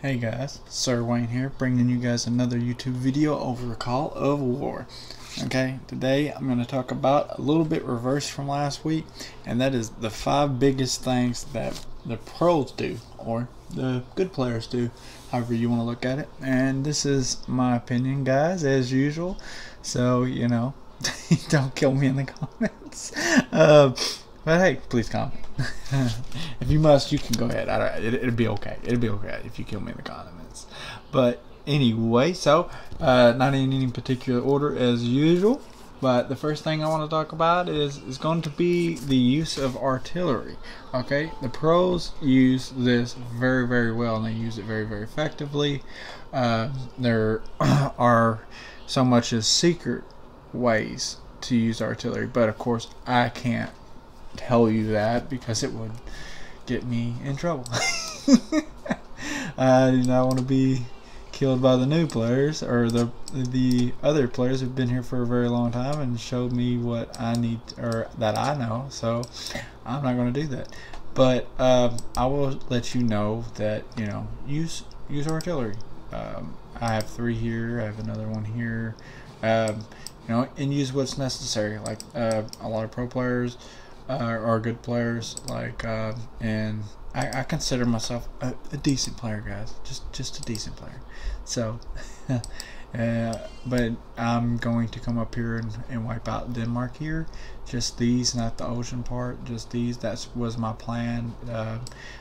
Hey guys, Sir Wayne here, bringing you guys another YouTube video over Call of War. Okay, today I'm going to talk about a little bit reversed from last week, and that is the 5 biggest things that the pros do, or the good players do, however you want to look at it. And this is my opinion, guys, as usual, so, you know, don't kill me in the comments. But hey, please comment. If you must, you can go ahead. It'll be okay. It'll be okay if you kill me in the comments. But anyway, so not in any particular order as usual. But the first thing I want to talk about is going to be the use of artillery. Okay, the pros use this very, very well, and they use it very, very effectively. There are so much as secret ways to use artillery, but of course I can't tell you that because it would get me in trouble. I do not want to be killed by the new players or the other players who've been here for a very long time and showed me what I need or that I know, so I'm not going to do that. But I will let you know that, you know, use artillery. I have 3 here, I have another one here, you know, and use what's necessary. Like a lot of pro players are good players, like and I consider myself a decent player, guys, just a decent player. So but I'm going to come up here and wipe out Denmark here, just these, not the ocean part, just these. That was my plan,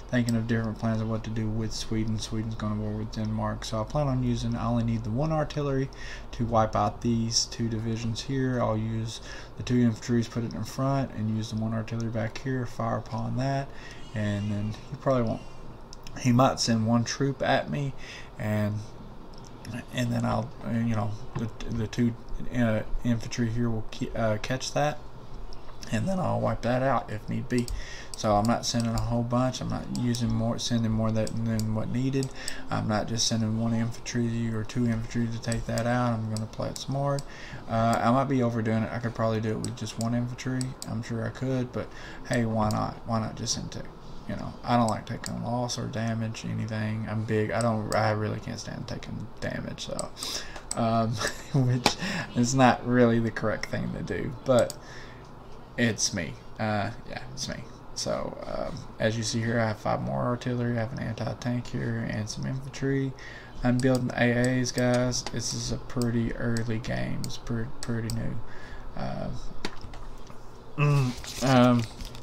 thinking of different plans of what to do with Sweden. Sweden's going to war with Denmark, so I plan on using, I only need the 1 artillery to wipe out these 2 divisions here. I'll use the 2 infantries, put it in front, and use the 1 artillery back here, fire upon that, and then he might send 1 troop at me, and then I'll, you know, the 2 infantry here will catch that, and then I'll wipe that out if need be. So I'm not sending a whole bunch. I'm not sending more than what needed. I'm not just sending 1 infantry or 2 infantry to take that out. I'm going to play it smart. I might be overdoing it. I could probably do it with just 1 infantry. I'm sure I could, but hey, why not? Why not just send 2? You know, I don't like taking loss or damage, anything. I'm big. I really can't stand taking damage, so which is not really the correct thing to do, but it's me. Yeah, it's me. So as you see here, I have 5 more artillery. I have an anti-tank here and some infantry. I'm building AAs, guys. This is a pretty early game. It's pretty new.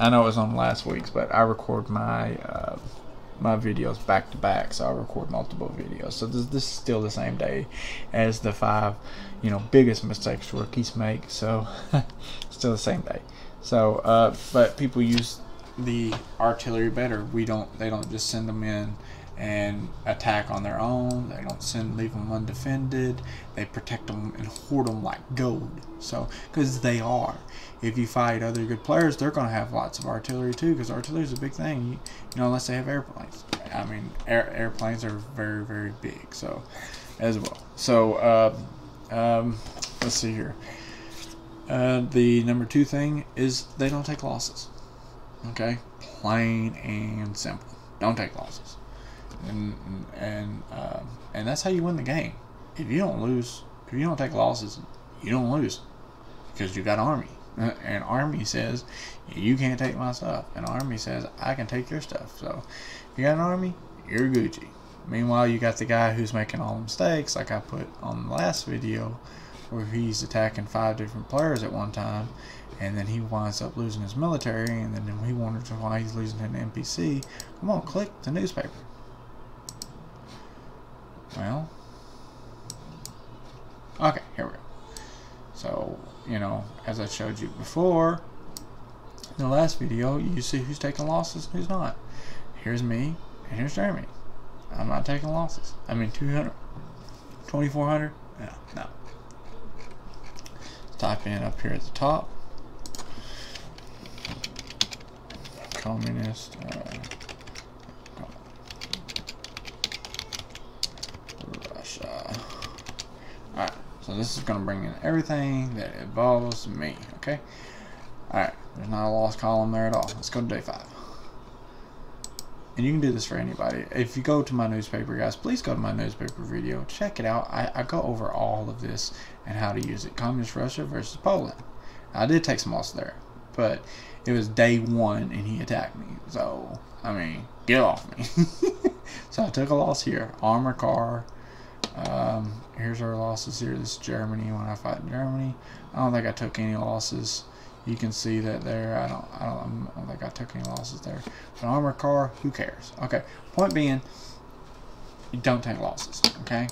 I know it was on last week's, but I record my my videos back to back, so I record multiple videos. So this is still the same day as the 5, you know, biggest mistakes rookies make. So still the same day. So but people use the artillery better. They don't just send them in and attack on their own. They don't leave them undefended. They protect them and hoard them like gold. So, because they are. If you fight other good players, they're going to have lots of artillery too, because artillery is a big thing. You know, unless they have airplanes. I mean, airplanes are very, very big. So, as well. So, let's see here. The number 2 thing is they don't take losses. Okay, plain and simple. Don't take losses. And that's how you win the game. If you don't take losses, you don't lose, because you got army. And army says you can't take my stuff, and army says I can take your stuff. So if you got an army, you're Gucci. Meanwhile, you got the guy who's making all the mistakes, like I put on the last video, where he's attacking 5 different players at one time, and then he winds up losing his military, and then he wonders why he's losing an NPC. Come on, click the newspaper. Well, okay, here we go. So, you know, as I showed you before in the last video, you see who's taking losses and who's not. Here's me, and here's Jeremy. I'm not taking losses. I mean, 200, 2,400? No. Type in up here at the top. Communist. Russia. Alright, so this is going to bring in everything that involves me, okay? Alright, there's not a lost column there at all. Let's go to day 5. and you can do this for anybody. If you go to my newspaper, guys, please go to my newspaper video. Check it out. I go over all of this and how to use it. Communist Russia versus Poland. I did take some loss there, but it was day 1 and he attacked me. So, I mean, get off me. So I took a loss here. Armor car. Here's our losses here. This is Germany when I fight in Germany. I don't think I took any losses. You can see that there. I don't think I took any losses there. But armor car, who cares? Okay. Point being, you don't take losses. Okay.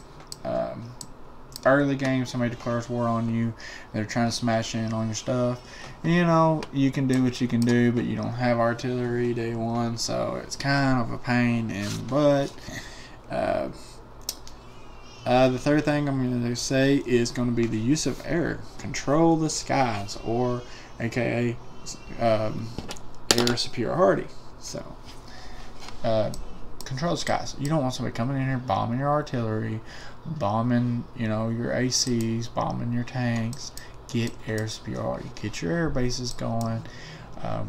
Early game, somebody declares war on you. They're trying to smash in on your stuff. You know, you can do what you can do, but you don't have artillery day 1, so it's kind of a pain in the butt. The third thing I'm going to say is going to be the use of air. Control the skies, or aka air superiority. So, control the skies. You don't want somebody coming in here bombing your artillery, bombing, you know, your ACs, bombing your tanks. Get air superiority. Get your air bases going. I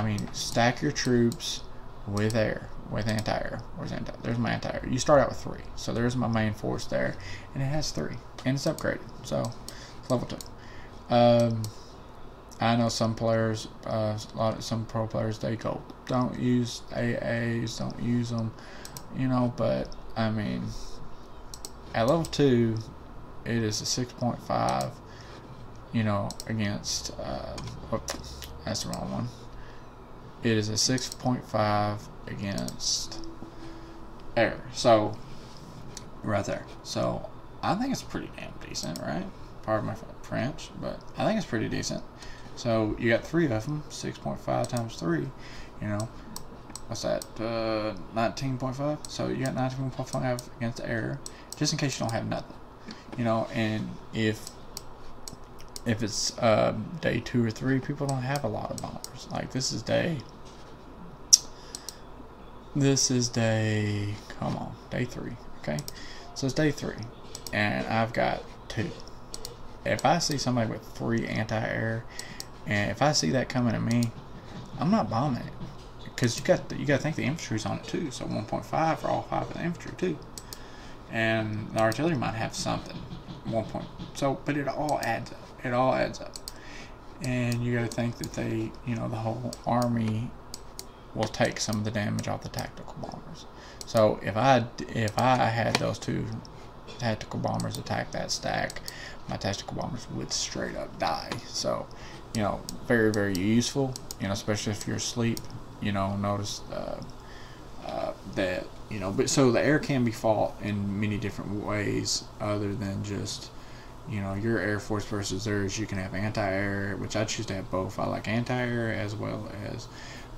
mean, stack your troops with air, with anti-air. Where's anti? There's my anti-air. You start out with 3, so there's my main force there, and it has 3, and it's upgraded, so it's level 2. I know some players, some pro players, they go, don't use AAs, don't use them, you know, but I mean, at level 2, it is a 6.5, you know, against, that's the wrong one. It is a 6.5 against air, so right there. So I think it's pretty damn decent, right? Pardon my French, but I think it's pretty decent. So you got 3 of them, 6.5 times 3, you know, what's that, 19.5? So you got 19.5 against air, just in case you don't have nothing, you know. And if it's day 2 or 3, people don't have a lot of bombers. Like this is day, come on, day 3, okay? So it's day 3, and I've got 2. If I see somebody with 3 anti-air, and if I see that coming at me, I'm not bombing it, because you got to think the infantry's on it too. So 1.5 for all 5 of the infantry too, and the artillery might have something 1 point. So, but it all adds up. It all adds up, and you got to think that they, you know, the whole army will take some of the damage off the tactical bombers. So if I had those 2 tactical bombers attack that stack, my tactical bombers would straight up die. So, you know, very, very useful, you know, especially if you're asleep, you know. Notice that, you know, but so the air can be fought in many different ways other than just, you know, your Air Force versus theirs. You can have anti-air, which I choose to have both. I like anti-air as well as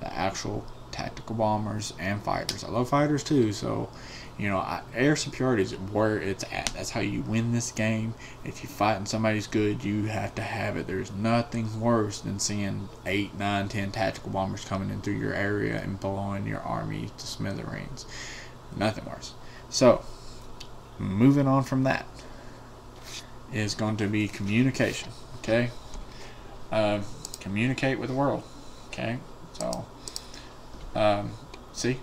the actual tactical bombers and fighters. I love fighters too, so, you know, air superiority is where it's at. That's how you win this game. If you're fighting somebody's good, you have to have it. There's nothing worse than seeing 8, 9, 10 tactical bombers coming in through your area and blowing your army to smithereens. Nothing worse. So, moving on from that is going to be communication. Okay, communicate with the world. Okay, so see,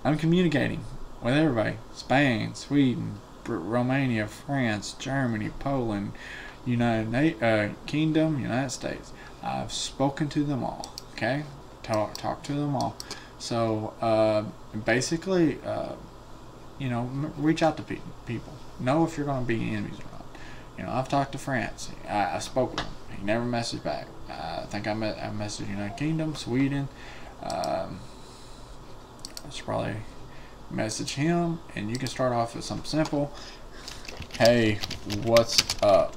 I'm communicating with everybody: Spain, Sweden, Romania, France, Germany, Poland, United Kingdom, United States. I've spoken to them all. Okay, talk to them all. So basically, you know, reach out to people. Know if you're going to be enemies or not. You know, I've talked to France. I spoke with him. He never messaged back. I think I messaged United Kingdom, Sweden. I should probably message him, and you can start off with something simple. Hey, what's up?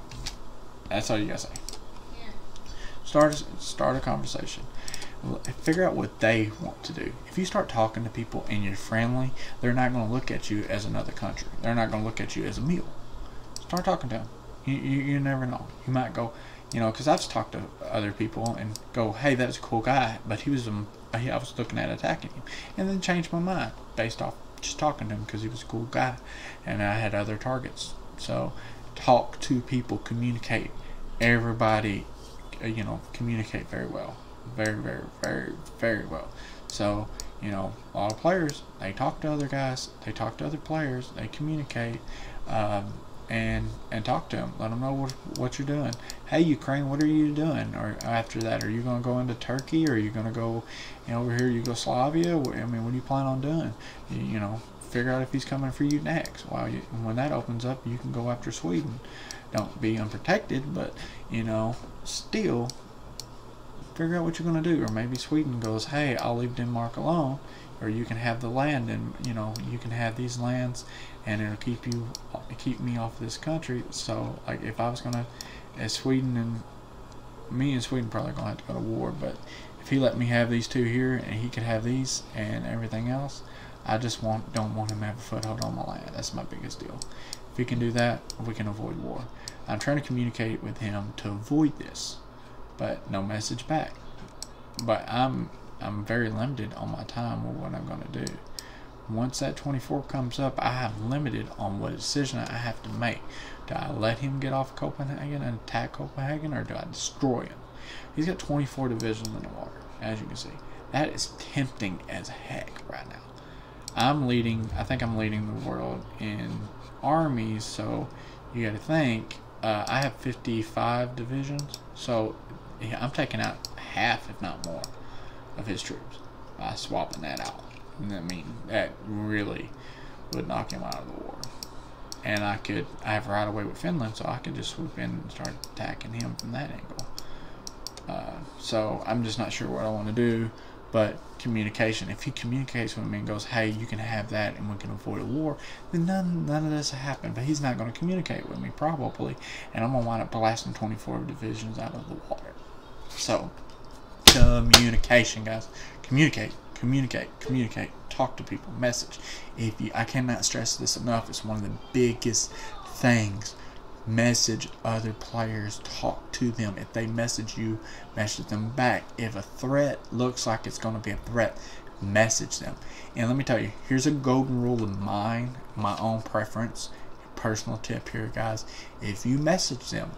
That's all you gotta say. Yeah. Start a conversation. Figure out what they want to do. If you start talking to people and you're friendly, they're not going to look at you as another country. They're not going to look at you as a meal. Start talking to them. You never know. You might go, you know, because I've talked to other people and go, hey, that's a cool guy, but I was looking at attacking him, and then change my mind based off just talking to him because he was a cool guy, and I had other targets. So talk to people, communicate. Everybody, you know, communicate very well. Very, very, very, very well. So, you know, a lot of players, they talk to other guys, they talk to other players, they communicate, and talk to them, let them know what you're doing. Hey, Ukraine, what are you doing? Or after that, are you going to go into Turkey, or are you going to go, you know, over here Yugoslavia? I mean, what do you plan on doing? You know, figure out if he's coming for you next. When that opens up, you can go after Sweden. Don't be unprotected, but, you know, still figure out what you're going to do. Or maybe Sweden goes, hey, I'll leave Denmark alone, or you can have the land, and, you know, you can have these lands, and it'll keep me off this country. So, like, if I was going to, as Sweden, and me and Sweden probably going to have to go to war, but if he let me have these two here, and he could have these and everything else, I just don't want him to have a foothold on my land. That's my biggest deal. If he can do that, we can avoid war. I'm trying to communicate with him to avoid this, but no message back. But I'm very limited on my time or what I'm going to do. Once that 24 comes up, I have limited on what decision I have to make. Do I let him get off Copenhagen and attack Copenhagen, or do I destroy him? He's got 24 divisions in the water, as you can see. That is tempting as heck right now. I think I'm leading the world in armies, so you got to think, I have 55 divisions, so yeah, I'm taking out half, if not more, of his troops by swapping that out. I mean, that really would knock him out of the war. And I have right away with Finland, so I could just swoop in and start attacking him from that angle. So I'm just not sure what I want to do. But communication, if he communicates with me and goes, hey, you can have that and we can avoid a war, then none of this will happen. But he's not going to communicate with me, probably, and I'm going to wind up blasting 24 divisions out of the water. So, communication, guys. Communicate. Talk to people. Message. I cannot stress this enough. It's one of the biggest things. Message other players, talk to them. If they message you, message them back. If a threat looks like it's going to be a threat, message them. And let me tell you, here's a golden rule of mine, my own preference, personal tip here, guys. If you message them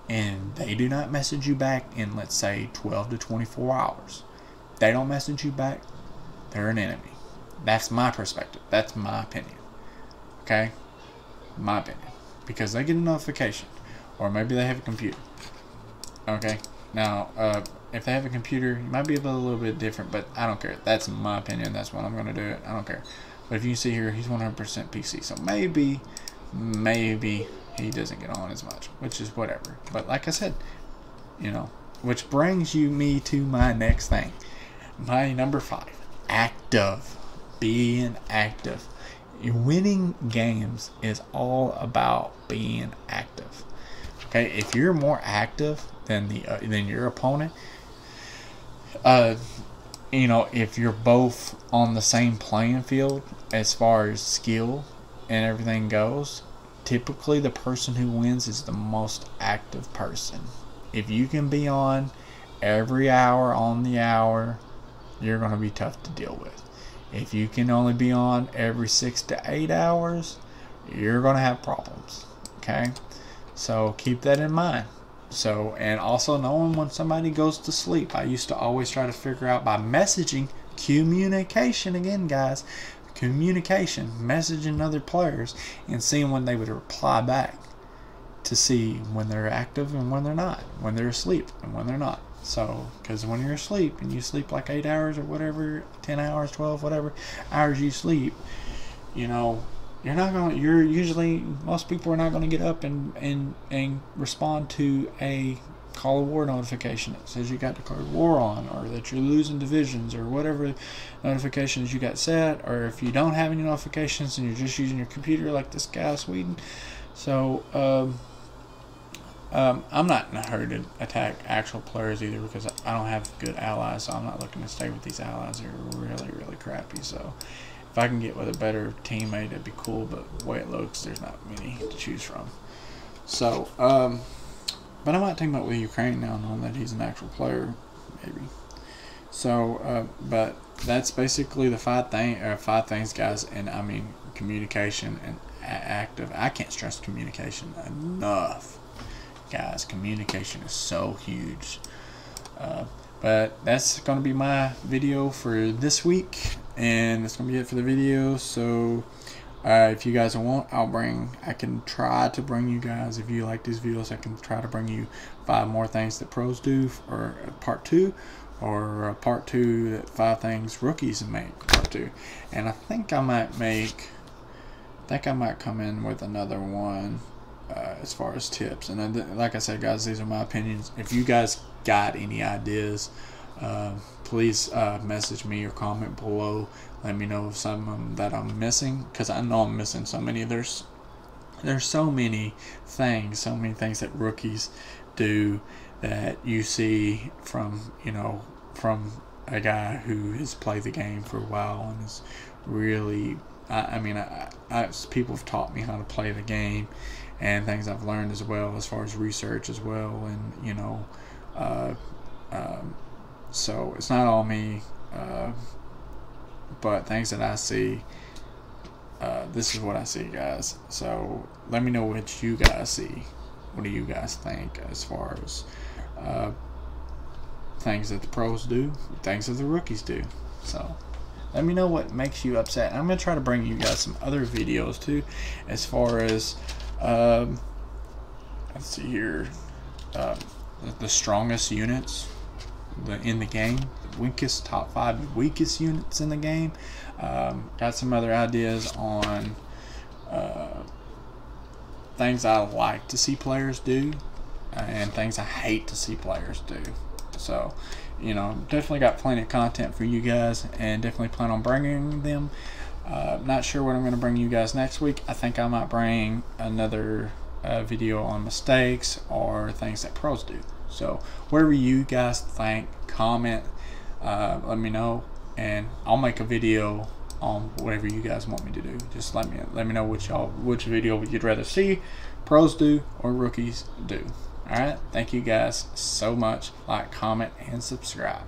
and they do not message you back in, let's say, 12 to 24 hours, they don't message you back, they're an enemy. That's my perspective. That's my opinion. Okay? My opinion. Because they get a notification, or maybe they have a computer. Okay, now if they have a computer, it might be a little bit different, but I don't care. That's my opinion. That's what I'm going to do it. I don't care. But if you see here, he's 100% PC, so maybe he doesn't get on as much, which is whatever. But like I said, you know, which brings me to my next thing, my number 5, active, being active. Winning games is all about being active. Okay, if you're more active than your opponent, you know, if you're both on the same playing field as far as skill and everything goes, typically the person who wins is the most active person. If you can be on every hour on the hour, you're going to be tough to deal with. If you can only be on every 6 to 8 hours, you're going to have problems. Okay? So keep that in mind. So, and also knowing when somebody goes to sleep. I used to always try to figure out by messaging, communication again, guys. Communication, messaging other players and seeing when they would reply back to see when they're active and when they're not, when they're asleep and when they're not. So, because when you're asleep and you sleep like 8 hours or whatever, 10 hours, 12, whatever hours you sleep, you know, most people are not going to get up and respond to a Call of War notification that says you got declared war on, or that you're losing divisions, or whatever notifications you got set, or if you don't have any notifications and you're just using your computer like this guy in Sweden. So, I'm not in a hurry to attack actual players either, because I don't have good allies, so I'm not looking to stay with these allies. They're really, really crappy. So if I can get with a better teammate, it'd be cool, but the way it looks, there's not many to choose from. So, but I might team up with Ukraine now, knowing that he's an actual player, maybe. So, but that's basically the 5 things, guys. And I mean, communication and active. I can't stress communication enough. Guys, communication is so huge. But But that's going to be my video for this week, and that's going to be it for the video. So if you guys want, I can try to bring you guys, if you like these videos, I can try to bring you 5 more things that pros do, or part 2, or part 2, that 5 things rookies make, part 2. And I think I might come in with another one as far as tips. And like I said, guys, these are my opinions. If you guys got any ideas, please message me or comment below. Let me know of some that I'm missing, because I know I'm missing so many. There's so many things that rookies do that you see from a guy who has played the game for a while and is really, people have taught me how to play the game, and things I've learned as well, as far as research as well, and so it's not all me, but things that I see, this is what I see, guys. So let me know what you guys see. What do you guys think as far as things that the pros do, things that the rookies do? So let me know what makes you upset. I'm going to try to bring you guys some other videos too, as far as let's see here, the strongest units in the game, the top 5 weakest units in the game. Got some other ideas on things I like to see players do, and things I hate to see players do. So, definitely got plenty of content for you guys, and definitely plan on bringing them. Not sure what I'm going to bring you guys next week. I think I might bring another video on mistakes or things that pros do. So whatever you guys think, comment, let me know, and I'll make a video on whatever you guys want me to do. Just let me know which video you'd rather see, pros do or rookies do. Alright, thank you guys so much. Like, comment, and subscribe.